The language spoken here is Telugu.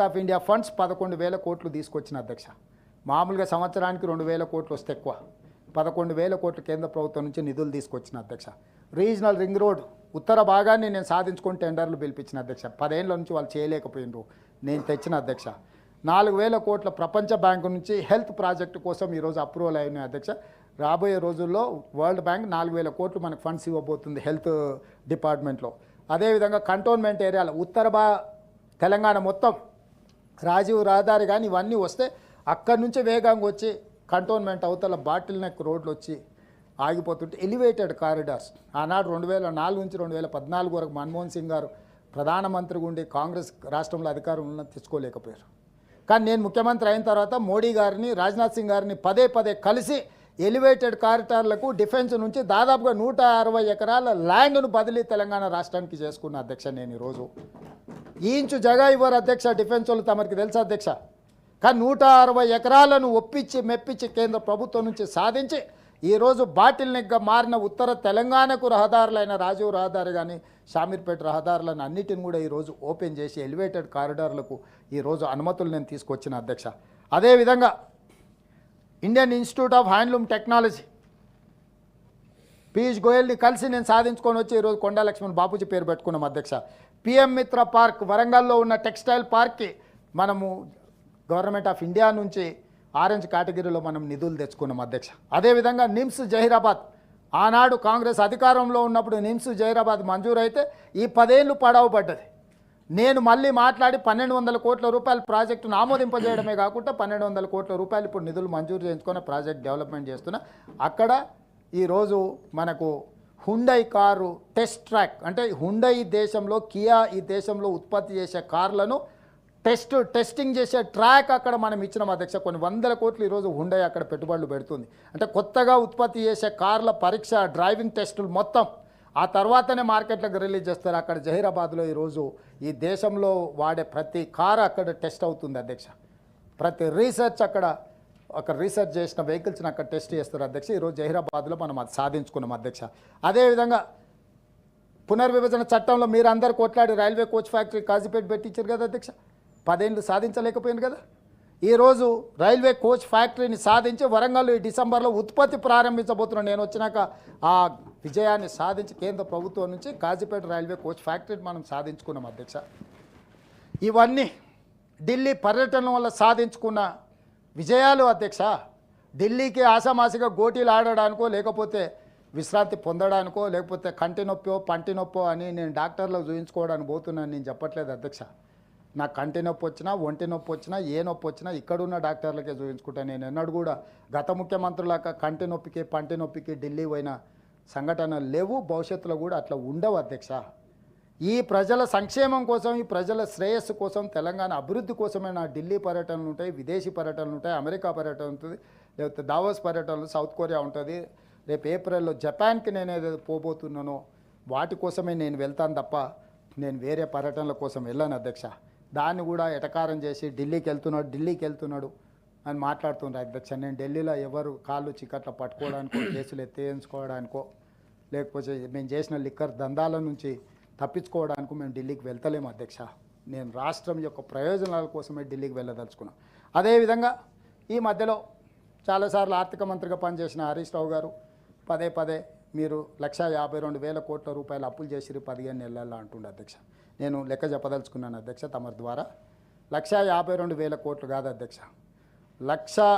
ఆఫ్ ఇండియా ఫండ్స్ 11,000 కోట్లు తీసుకొచ్చిన అధ్యక్ష. మామూలుగా సంవత్సరానికి 2,000 కోట్లు వస్తే ఎక్కువ. 11,000 కోట్లు కేంద్ర ప్రభుత్వం నుంచి నిధులు తీసుకొచ్చిన అధ్యక్ష. రీజనల్ రింగ్ రోడ్ ఉత్తర భాగాన్ని నేను సాధించుకొని టెండర్లు పిలిపించిన అధ్యక్ష. 10 ఏళ్ళ నుంచి వాళ్ళు చేయలేకపోయినరు, నేను తెచ్చిన అధ్యక్ష. 4,000 కోట్ల ప్రపంచ బ్యాంకు నుంచి హెల్త్ ప్రాజెక్టు కోసం ఈరోజు అప్రూవల్ అయినాయి అధ్యక్ష. రాబోయే రోజుల్లో వరల్డ్ బ్యాంక్ 4,000 కోట్లు మనకు ఫండ్స్ ఇవ్వబోతుంది హెల్త్ డిపార్ట్మెంట్లో. అదేవిధంగా కంటోన్మెంట్ ఏరియాలో తెలంగాణ మొత్తం రాజీవ్ రహదారి కానీ ఇవన్నీ వస్తే అక్కడి నుంచి వేగంగా వచ్చి కంటోన్మెంట్ అవతల బాటిల్ నెక్ రోడ్లు వచ్చి ఆగిపోతుంటే ఎలివేటెడ్ కారిడార్స్ ఆనాడు 2004 నుంచి 2014 వరకు మన్మోహన్ సింగ్ గారు ప్రధానమంత్రిగా ఉండి కాంగ్రెస్ రాష్ట్రంలో అధికారం ఉన్న తెచ్చుకోలేకపోయారు. కానీ నేను ముఖ్యమంత్రి అయిన తర్వాత మోడీ గారిని రాజ్నాథ్ సింగ్ గారిని పదే కలిసి ఎలివేటెడ్ కారిడార్లకు డిఫెన్స్ నుంచి దాదాపుగా 160 ఎకరాల ల్యాండ్ను బదిలీ తెలంగాణ రాష్ట్రానికి చేసుకున్న అధ్యక్ష. నేను ఈరోజు ఇంచు జగా ఇవ్వరు అధ్యక్ష డిఫెన్స్ వాళ్ళు, తమరికి తెలుసా అధ్యక్ష. కానీ 160 ఎకరాలను ఒప్పించి మెప్పించి కేంద్ర ప్రభుత్వం నుంచి సాధించి ఈరోజు బాటిల్ నెక్గా మారిన ఉత్తర తెలంగాణకు రహదారులైన రాజీవ్ రహదారి కానీ షామీర్పేట రహదారులను అన్నిటిని కూడా ఈరోజు ఓపెన్ చేసి ఎలివేటెడ్ కారిడార్లకు ఈరోజు అనుమతులు నేను తీసుకొచ్చిన అధ్యక్ష. అదేవిధంగా Indian Institute of Handloom Technology Piyush గోయల్ని కలిసి నేను సాధించుకొని వచ్చి ఈరోజు కొండా లక్ష్మణ్ బాపూజీ పేరు పెట్టుకున్నాం అధ్యక్ష. పిఎం మిత్ర పార్క్ వరంగల్లో ఉన్న టెక్స్టైల్ పార్క్కి మనము గవర్నమెంట్ ఆఫ్ ఇండియా నుంచి ఆరెంజ్ కేటగిరీలో మనం నిధులు తెచ్చుకున్నాం అధ్యక్ష. అదేవిధంగా నిమ్స్ జహీరాబాద్ ఆనాడు కాంగ్రెస్ అధికారంలో ఉన్నప్పుడు నిమ్స్ జహీరాబాద్ మంజూరు అయితే ఈ 10 ఏళ్ళు పడవ పడ్డది. నేను మళ్ళీ మాట్లాడి 1,200 కోట్ల రూపాయల ప్రాజెక్టును ఆమోదింపజేయడమే కాకుండా 1,200 కోట్ల రూపాయలు ఇప్పుడు నిధులు మంజూరు చేయించుకొని ప్రాజెక్ట్ డెవలప్మెంట్ చేస్తున్నా. అక్కడ ఈరోజు మనకు హుండై కారు టెస్ట్ ట్రాక్, అంటే హుండై దేశంలో కియా ఈ దేశంలో ఉత్పత్తి చేసే కార్లను టెస్టింగ్ చేసే ట్రాక్ అక్కడ మనం ఇచ్చినాం అధ్యక్ష. కొన్ని 100 కోట్లు ఈరోజు హుండై అక్కడ పెట్టుబడులు పెడుతుంది. అంటే కొత్తగా ఉత్పత్తి చేసే కార్ల పరీక్ష డ్రైవింగ్ టెస్టులు మొత్తం ఆ తర్వాతనే మార్కెట్లకు రిలీజ్ చేస్తారు. అక్కడ జహీరాబాద్లో ఈరోజు ఈ దేశంలో వాడే ప్రతి కారు అక్కడ టెస్ట్ అవుతుంది అధ్యక్ష. ప్రతి రీసెర్చ్ చేసిన వెహికల్స్ని అక్కడ టెస్ట్ చేస్తారు అధ్యక్ష. ఈరోజు జహీరాబాద్లో మనం అది సాధించుకున్నాం అధ్యక్ష. అదేవిధంగా పునర్విభజన చట్టంలో మీరు అందరు కొట్లాడి రైల్వే కోచ్ ఫ్యాక్టరీ కాజీపేట పెట్టించారు కదా అధ్యక్ష. 10 ఏళ్ళు సాధించలేకపోయింది కదా. ఈరోజు రైల్వే కోచ్ ఫ్యాక్టరీని సాధించి వరంగల్ ఈ డిసెంబర్లో ఉత్పత్తి ప్రారంభించబోతున్నాను. నేను వచ్చినాక ఆ విజయాన్ని సాధించి కేంద్ర ప్రభుత్వం నుంచి కాజీపేట రైల్వే కోచ్ ఫ్యాక్టరీని మనం సాధించుకున్నాం అధ్యక్ష. ఇవన్నీ ఢిల్లీ పర్యటన వల్ల సాధించుకున్న విజయాలు అధ్యక్ష. ఢిల్లీకి ఆసామాసిగా గోటీలు ఆడడానికో లేకపోతే విశ్రాంతి పొందడానికో లేకపోతే కంటి నొప్పో పంటి నొప్పో అని నేను డాక్టర్లకు చూపించుకోవడానికి పోతున్నాను నేను చెప్పట్లేదు అధ్యక్ష. నాకు కంటి నొప్పి వచ్చినా ఒంటి నొప్పి వచ్చినా ఏ నొప్పి వచ్చినా ఇక్కడున్న డాక్టర్లకే చూపించుకుంటాను. నేను ఎన్నడూ కూడా గత ముఖ్యమంత్రులాగా కంటి నొప్పికి పంటి నొప్పికి ఢిల్లీ పోయిన సంఘటనలు లేవు, భవిష్యత్తులో కూడా అట్లా ఉండవు అధ్యక్ష. ఈ ప్రజల సంక్షేమం కోసం, ఈ ప్రజల శ్రేయస్సు కోసం, తెలంగాణ అభివృద్ధి కోసమే నా ఢిల్లీ పర్యటనలు ఉంటాయి, విదేశీ పర్యటనలు ఉంటాయి, అమెరికా పర్యటన ఉంటుంది, లేకపోతే దావోస్ పర్యటనలు సౌత్ కొరియా ఉంటుంది. రేపు ఏప్రిల్లో జపాన్కి నేను ఏదైతే పోబోతున్నానో వాటి కోసమే నేను వెళ్తాను తప్ప నేను వేరే పర్యటనల కోసం వెళ్ళాను అధ్యక్ష. దాన్ని కూడా ఎటకారం చేసి ఢిల్లీకి వెళ్తున్నాడు అని మాట్లాడుతున్నారు అధ్యక్ష. నేను ఢిల్లీలో ఎవరు కాళ్ళు చిక్కట్ల పట్టుకోవడానికో కేసులు ఎత్తేయించుకోవడానికో లేకపోతే మేము చేసిన లిక్కర్ దందాల నుంచి తప్పించుకోవడానికి మేము ఢిల్లీకి వెళ్తలేము అధ్యక్ష. నేను రాష్ట్రం యొక్క ప్రయోజనాల కోసమే ఢిల్లీకి వెళ్ళదలుచుకున్నాను. అదేవిధంగా ఈ మధ్యలో చాలాసార్లు ఆర్థిక మంత్రిగా పనిచేసిన హరీష్ రావు గారు పదే మీరు 1,52,000 కోట్ల రూపాయలు అప్పులు చేసిరు 15 నెలల్లో అంటుండే అధ్యక్ష. నేను లెక్క చెప్పదలుచుకున్నాను అధ్యక్ష తమరి ద్వారా. 1,52,000 కోట్లు కాదు అధ్యక్ష, 1,50,000